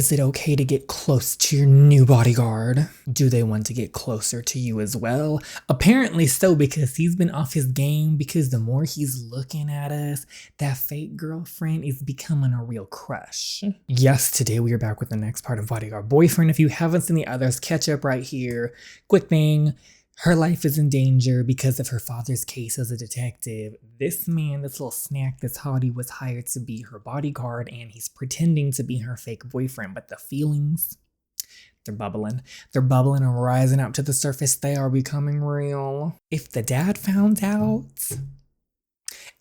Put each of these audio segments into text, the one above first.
Is it okay to get close to your new bodyguard? Do they want to get closer to you as well? Apparently so, because he's been off his game, because the more he's looking at us, that fake girlfriend is becoming a real crush. Yes, today we are back with the next part of Bodyguard Boyfriend. If you haven't seen the others, catch up right here. Quick thing. Her life is in danger because of her father's case as a detective. This man, this little snack, this hottie, was hired to be her bodyguard, and he's pretending to be her fake boyfriend. But the feelings, they're bubbling. They're bubbling and rising up to the surface. They are becoming real. If the dad found out,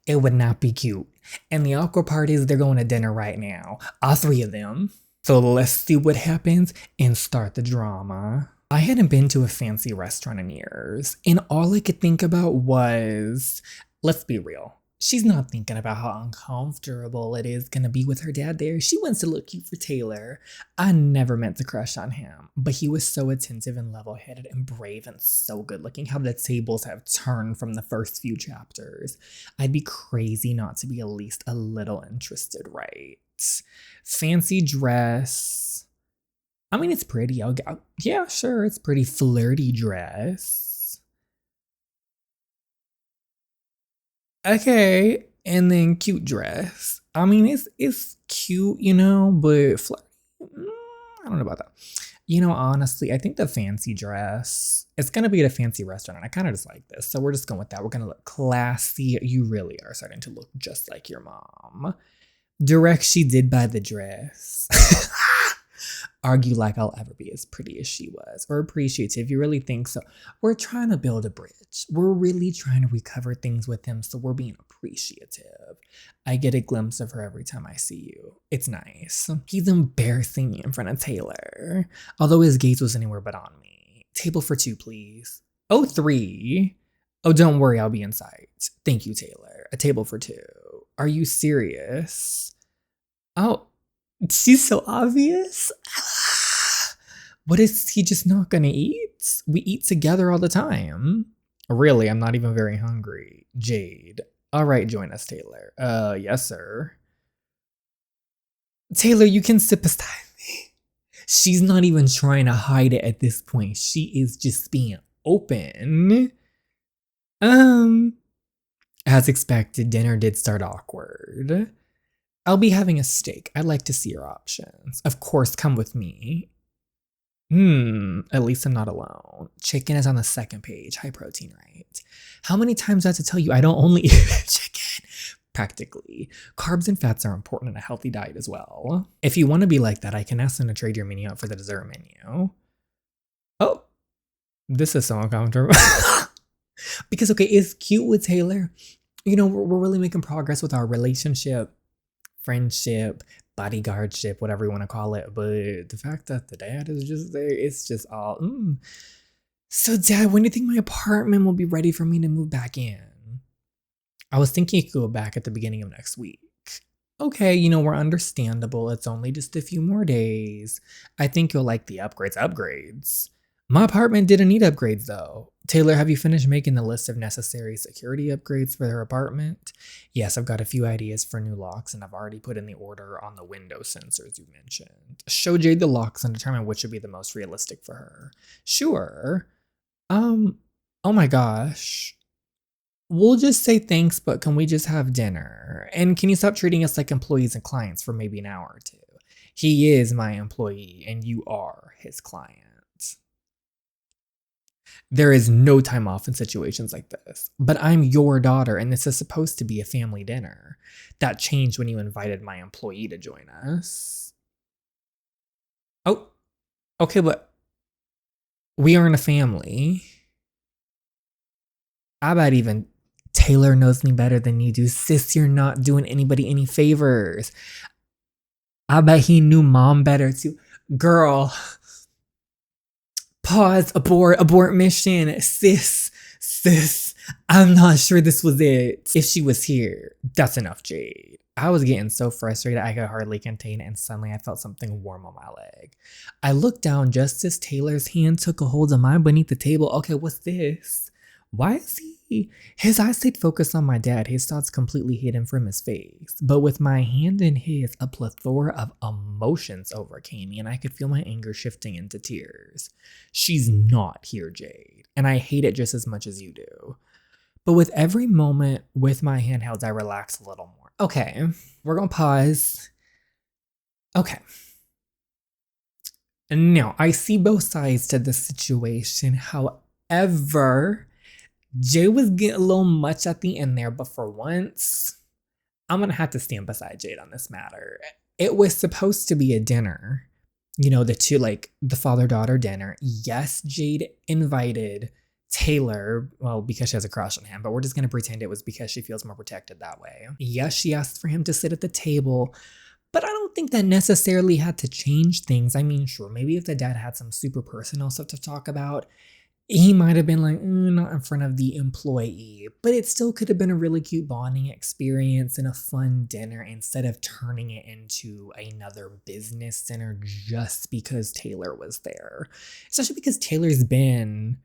it would not be cute. And the awkward part is they're going to dinner right now. All three of them. So let's see what happens and start the drama. I hadn't been to a fancy restaurant in years, and all I could think about was, let's be real, she's not thinking about how uncomfortable it is gonna be with her dad there. She wants to look cute for Taylor. I never meant to crush on him, but he was so attentive and level-headed and brave and so good looking. How the tables have turned from the first few chapters. I'd be crazy not to be at least a little interested, right? Fancy dress. I mean, it's pretty. Yeah, sure, it's pretty flirty dress. Okay, and then cute dress. I mean, it's cute, you know, but flirty. I don't know about that. You know, honestly, I think the fancy dress, it's going to be at a fancy restaurant, and I kind of just like this. So we're just going with that. We're going to look classy. You really are starting to look just like your mom. Direct, she did buy the dress. Argue like I'll ever be as pretty as she was, or appreciative. You really think so? We're trying to build a bridge. We're really trying to recover things with him, so we're being appreciative. I get a glimpse of her every time I see you. It's nice. He's embarrassing me in front of Taylor, although his gaze was anywhere but on me. Table for two, please. Oh, three. Oh, don't worry, I'll be in sight. Thank you, Taylor. A table for two. Are you serious? Oh. She's so obvious. What is he just not gonna eat? We eat together all the time. Really, I'm not even very hungry. Jade. All right, join us, Taylor. Yes, sir. Taylor, you can sit beside me. She's not even trying to hide it at this point. She is just being open. As expected, dinner did start awkward. I'll be having a steak. I'd like to see your options. Of course, come with me. At least I'm not alone. Chicken is on the second page. High protein, right? How many times do I have to tell you I don't only eat chicken? Practically. Carbs and fats are important in a healthy diet as well. If you want to be like that, I can ask them to trade your menu out for the dessert menu. Oh, this is so uncomfortable. Because, okay, it's cute with Taylor. You know, we're really making progress with our relationship. Friendship, bodyguardship, whatever you want to call it. But the fact that the dad is just there, it's just all, So dad, when do you think my apartment will be ready for me to move back in? I was thinking you could go back at the beginning of next week. Okay, you know, we're understandable. It's only just a few more days. I think you'll like the upgrades. My apartment didn't need upgrades though. Taylor, have you finished making the list of necessary security upgrades for her apartment? Yes, I've got a few ideas for new locks, and I've already put in the order on the window sensors you mentioned. Show Jade the locks and determine which would be the most realistic for her. Sure. Oh my gosh. We'll just say thanks, but can we just have dinner? And can you stop treating us like employees and clients for maybe an hour or two? He is my employee, and you are his client. There is no time off in situations like this. But I'm your daughter, and this is supposed to be a family dinner. That changed when you invited my employee to join us. Oh, okay, but we aren't a family. I bet even Taylor knows me better than you do. Sis, you're not doing anybody any favors. I bet he knew mom better too. Girl. Pause, abort mission. Sis, I'm not sure this was it. If she was here, that's enough, Jade. I was getting so frustrated I could hardly contain it, and suddenly I felt something warm on my leg. I looked down just as Taylor's hand took a hold of mine beneath the table. Okay, what's this? Why is he see, his eyes stayed focused on my dad, his thoughts completely hidden from his face. But with my hand in his, a plethora of emotions overcame me, and I could feel my anger shifting into tears. She's not here, Jade, and I hate it just as much as you do. But with every moment with my handhelds, I relax a little more. Okay, we're gonna pause. Okay. Now, I see both sides to the situation. However, Jay was getting a little much at the end there, but for once, I'm gonna have to stand beside Jade on this matter. It was supposed to be a dinner. You know, the two, like the father-daughter dinner. Yes, Jade invited Taylor, well, because she has a crush on him, but we're just gonna pretend it was because she feels more protected that way. Yes, she asked for him to sit at the table, but I don't think that necessarily had to change things. I mean, sure, maybe if the dad had some super personal stuff to talk about, he might have been like, not in front of the employee, but it still could have been a really cute bonding experience and a fun dinner instead of turning it into another business dinner just because Taylor was there. Especially because Taylor's been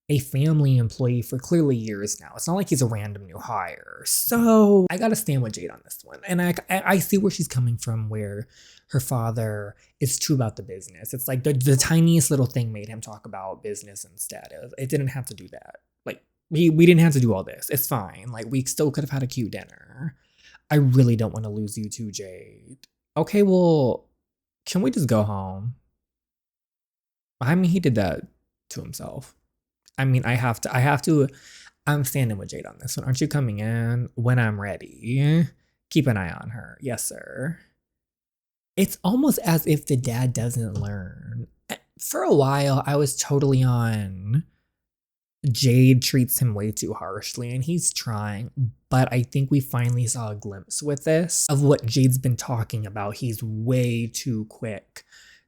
a family employee for clearly years now. It's not like he's a random new hire. So I gotta stand with Jade on this one. And I see where she's coming from, where her father is true about the business. It's like the tiniest little thing made him talk about business instead. It didn't have to do that. Like we didn't have to do all this. It's fine. Like we still could have had a cute dinner. I really don't want to lose you too, Jade. Okay, well, can we just go home? I mean, he did that to himself. I mean, I'm standing with Jade on this one. Aren't you coming in when I'm ready? Keep an eye on her. Yes, sir. It's almost as if the dad doesn't learn. For a while, I was totally on Jade treats him way too harshly, and he's trying. But I think we finally saw a glimpse with this of what Jade's been talking about. He's way too quick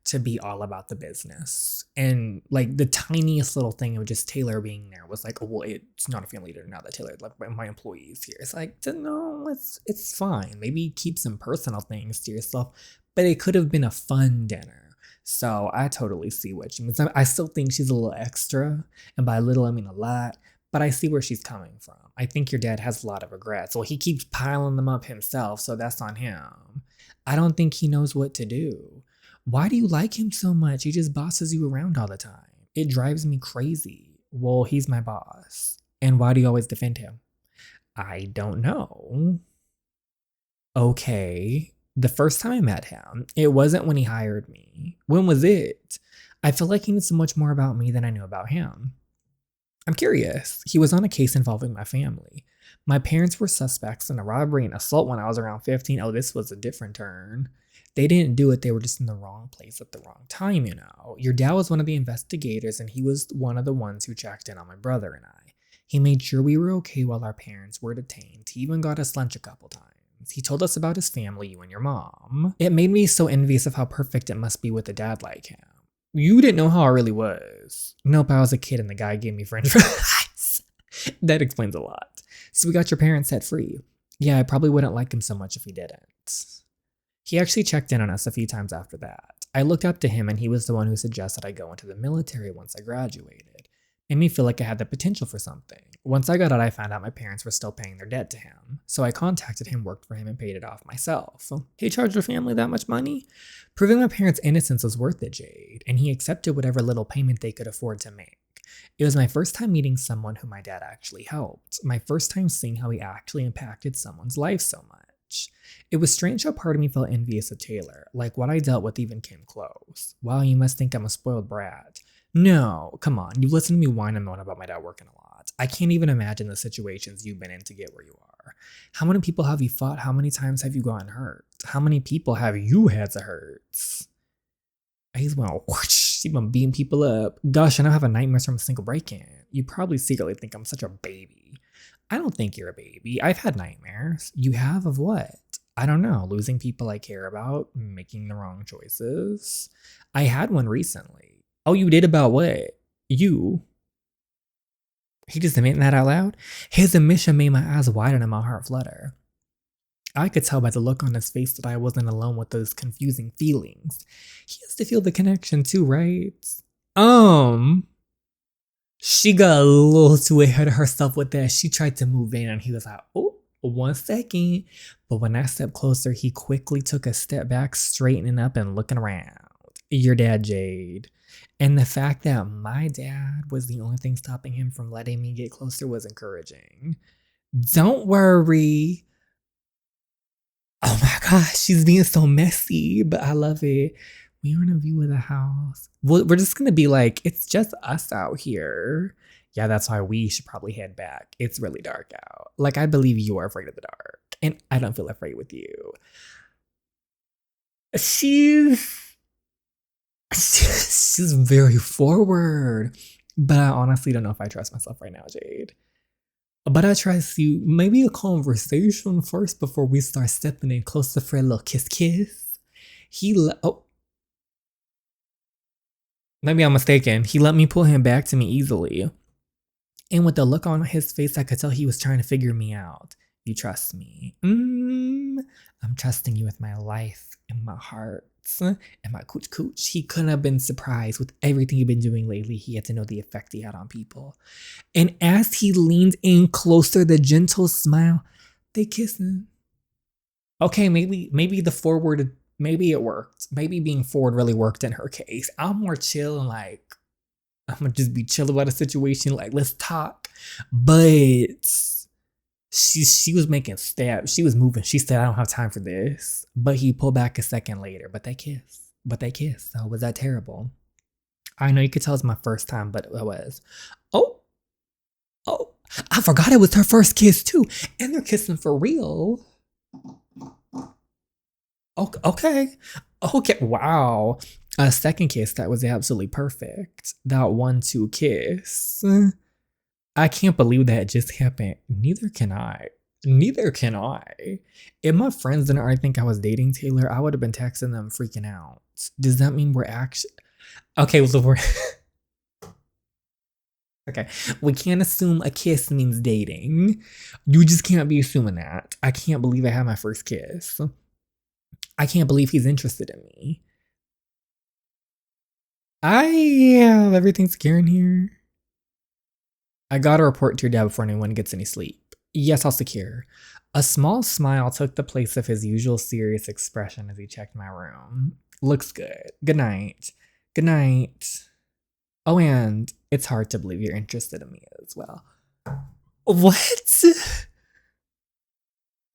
to be all about the business. And like the tiniest little thing of just Taylor being there was like, oh, well, it's not a family dinner now that Taylor, like my employee is here. It's like, no, it's fine. Maybe keep some personal things to yourself, but it could have been a fun dinner. So I totally see what she means. I still think she's a little extra, and by little I mean a lot, but I see where she's coming from. I think your dad has a lot of regrets. Well, he keeps piling them up himself, so that's on him. I don't think he knows what to do. Why do you like him so much? He just bosses you around all the time. It drives me crazy. Well, he's my boss. And why do you always defend him? I don't know. Okay. The first time I met him, it wasn't when he hired me. When was it? I feel like he knew so much more about me than I knew about him. I'm curious. He was on a case involving my family. My parents were suspects in a robbery and assault when I was around 15. Oh, this was a different turn. They didn't do it. They were just in the wrong place at the wrong time, you know. Your dad was one of the investigators, and he was one of the ones who checked in on my brother and I. He made sure we were okay while our parents were detained. He even got us lunch a couple times. He told us about his family, you and your mom. It made me so envious of how perfect it must be with a dad like him. You didn't know how I really was. Nope, I was a kid and the guy gave me french fries. That explains a lot. So we got your parents set free. Yeah, I probably wouldn't like him so much if he didn't. He actually checked in on us a few times after that. I looked up to him, and he was the one who suggested I go into the military once I graduated. Made me feel like I had the potential for something. Once I got out, I found out my parents were still paying their debt to him. So I contacted him, worked for him, and paid it off myself. He charged our family that much money? Proving my parents' innocence was worth it, Jade, and he accepted whatever little payment they could afford to make. It was my first time meeting someone who my dad actually helped. My first time seeing how he actually impacted someone's life so much. It was strange how part of me felt envious of Taylor, like what I dealt with even came close. Wow, you must think I'm a spoiled brat. No, come on, you listen to me whine and moan about my dad working a lot. I can't even imagine the situations you've been in to get where you are. How many people have you fought? How many times have you gotten hurt? How many people have you had to hurt? He's been beating people up. Gosh, I now have a nightmares from a single break-in. You probably secretly think I'm such a baby. I don't think you're a baby. I've had nightmares. You have of what? I don't know. Losing people I care about, making the wrong choices. I had one recently. Oh, you did about what? You? He just admitting that out loud? His admission made my eyes widen and my heart flutter. I could tell by the look on his face that I wasn't alone with those confusing feelings. He has to feel the connection too, right? She got a little too ahead of herself with that. She tried to move in and he was like, oh, 1 second. But when I stepped closer, he quickly took a step back, straightening up and looking around. Your dad, Jade. And the fact that my dad was the only thing stopping him from letting me get closer was encouraging. Don't worry. Oh my gosh, she's being so messy, but I love it. We are in a view of the house. We're just gonna be like, it's just us out here. Yeah, that's why we should probably head back. It's really dark out. Like, I believe you are afraid of the dark, and I don't feel afraid with you. She's she's very forward, but I honestly don't know if I trust myself right now, Jade. But I trust you. Maybe a conversation first before we start stepping in closer for a little kiss. Oh, maybe I'm mistaken. He let me pull him back to me easily. And with the look on his face, I could tell he was trying to figure me out. You trust me. I'm trusting you with my life and my heart and my cooch. He couldn't have been surprised with everything he'd been doing lately. He had to know the effect he had on people. And as he leaned in closer, the gentle smile, they kissing. Okay, maybe the forward, maybe it worked. Maybe being forward really worked in her case. I'm more chill and like, I'm gonna just be chill about a situation. Like, let's talk. But she was making stabs. She was moving. She said, I don't have time for this. But he pulled back a second later. But they kissed. So was that terrible? I know you could tell it's my first time, but it was. Oh, I forgot it was her first kiss too. And they're kissing for real. Okay. Wow. A second kiss that was absolutely perfect. That 1-2 kiss. I can't believe that just happened. Neither can I. If my friends didn't already think I was dating Taylor, I would have been texting them freaking out. Does that mean we're actually... Okay, well, we're... Okay, we can't assume a kiss means dating. You just can't be assuming that. I can't believe I had my first kiss. I can't believe he's interested in me. I have everything secure in here. I gotta report to your dad before anyone gets any sleep. Yes, I'll secure. A small smile took the place of his usual serious expression as he checked my room. Looks good. Good night. Good night. Oh, and it's hard to believe you're interested in me as well. What?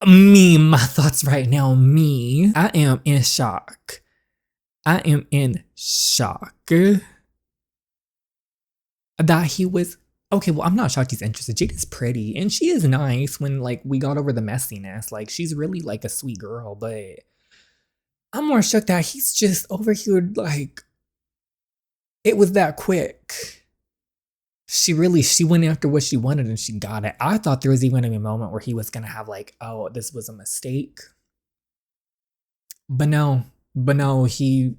Me, my thoughts right now, me. I am in shock. That he was... Okay, well, I'm not shocked he's interested. Jade is pretty, and she is nice when, like, we got over the messiness. Like, she's really, like, a sweet girl, but I'm more shocked that he's just over here, like, it was that quick. She went after what she wanted and she got it. I thought there was even a moment where he was gonna have, like, oh, this was a mistake. But no, he...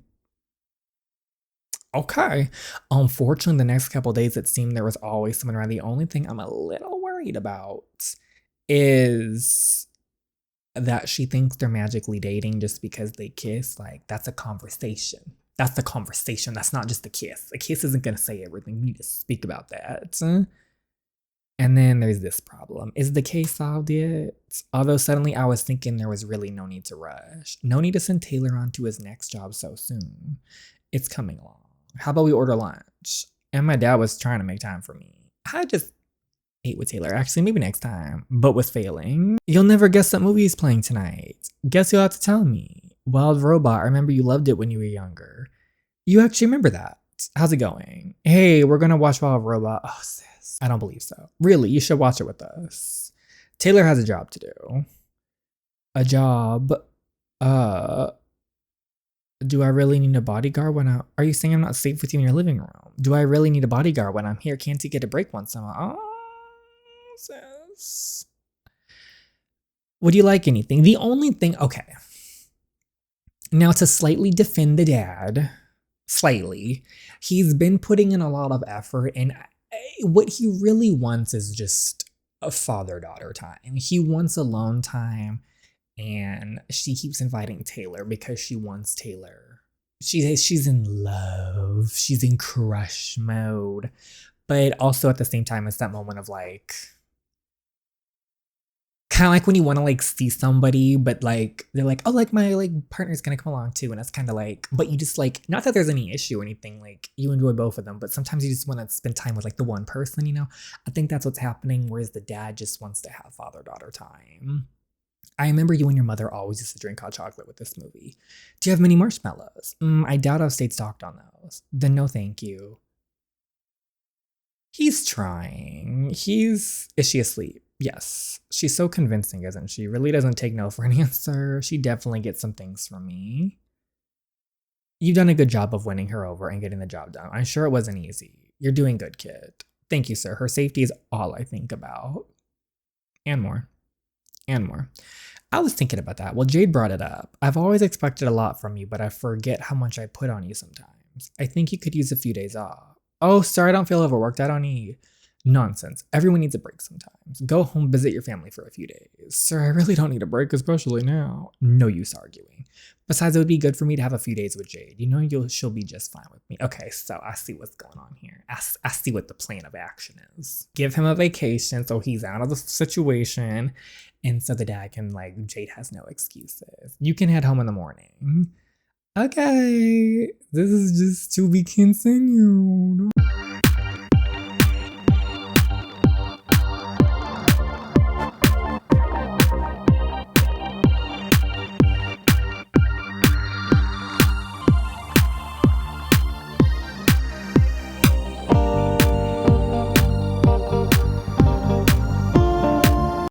Okay. Unfortunately, the next couple days, it seemed there was always someone around. The only thing I'm a little worried about is that she thinks they're magically dating just because they kiss. Like, that's a conversation. That's the conversation. That's not just a kiss. A kiss isn't going to say everything. You need to speak about that. And then there's this problem. Is the case solved yet? Although suddenly I was thinking there was really no need to rush. No need to send Taylor on to his next job so soon. It's coming along. How about we order lunch? And my dad was trying to make time for me. I just ate with Taylor. Actually, maybe next time, but was failing. You'll never guess what movie is playing tonight. Guess you'll have to tell me. Wild Robot. I remember you loved it when you were younger. You actually remember that. How's it going? Hey, we're gonna watch Wild Robot. Oh, sis. I don't believe so. Really, you should watch it with us. Taylor has a job to do. A job. Do I really need a bodyguard are you saying I'm not safe with you in your living room? Do I really need a bodyguard when I'm here? Can't you get a break once in a while? Oh, sis. Would you like anything? The only thing, okay. Now to slightly defend the dad, he's been putting in a lot of effort and what he really wants is just a father-daughter time. He wants alone time. And she keeps inviting Taylor because she wants Taylor. She's in love. She's in crush mode. But also at the same time, it's that moment of like, kind of like when you want to like see somebody, but like they're like, oh, like my like partner's gonna come along too, and it's kind of like, but you just like, not that there's any issue or anything, like you enjoy both of them, but sometimes you just want to spend time with like the one person, you know. I think that's what's happening, whereas the dad just wants to have father-daughter time. I remember you and your mother always used to drink hot chocolate with this movie. Do you have many marshmallows? I doubt I've stayed stocked on those. Then no, thank you. He's trying. Is she asleep? Yes. She's so convincing, isn't she? Really doesn't take no for an answer. She definitely gets some things from me. You've done a good job of winning her over and getting the job done. I'm sure it wasn't easy. You're doing good, kid. Thank you, sir. Her safety is all I think about. And more. And more. I was thinking about that. Well, Jade brought it up. I've always expected a lot from you, but I forget how much I put on you sometimes. I think you could use a few days off. Oh, sorry, I don't feel overworked. I don't need nonsense. Everyone needs a break sometimes. Go home, visit your family for a few days. Sir, I really don't need a break, especially now. No use arguing. Besides, it would be good for me to have a few days with Jade. You know she'll be just fine with me. Okay, so I see what's going on here. I see what the plan of action is. Give him a vacation so he's out of the situation. And so the dad can, like, Jade has no excuses. You can head home in the morning. Okay, this is just to be continued.